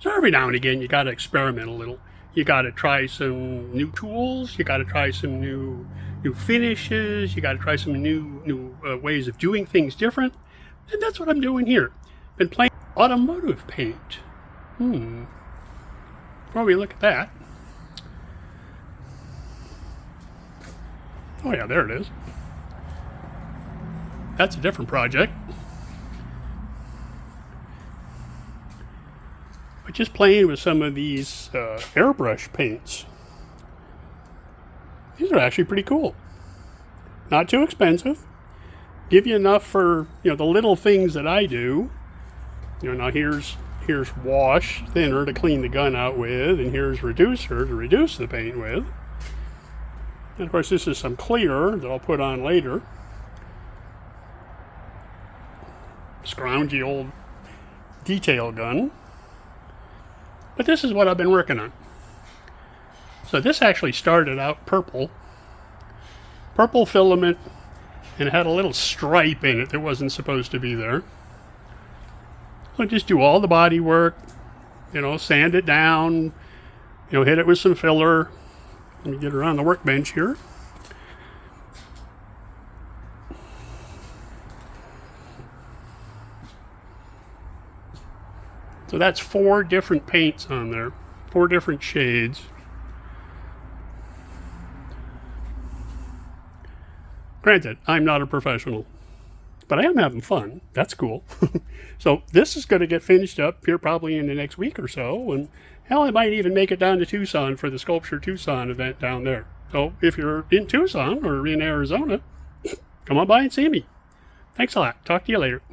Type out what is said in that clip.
So every now and again, you got to experiment a little. You got to try some new tools. You got to try some new finishes. You got to try some new ways of doing things different. And that's what I'm doing here. Been playing automotive paint. Before we look at that. Oh yeah, there it is. That's a different project. But just playing with some of these airbrush paints. These are actually pretty cool. Not too expensive. Give you enough for, the little things that I do. Now here's wash thinner to clean the gun out with, and here's reducer to reduce the paint with. And of course this is some clear that I'll put on later. Scroungy old detail gun. But this is what I've been working on. So this actually started out purple filament, and it had a little stripe in it that wasn't supposed to be there. So just do all the body work, sand it down, hit it with some filler. Let me get around the workbench here. So that's 4 different paints on there, 4 different shades. Granted, I'm not a professional, but I am having fun. That's cool. So this is going to get finished up here probably in the next week or so, and hell, I might even make it down to Tucson for the Sculpture Tucson event down there. So if you're in Tucson or in Arizona, come on by and see me. Thanks a lot. Talk to you later.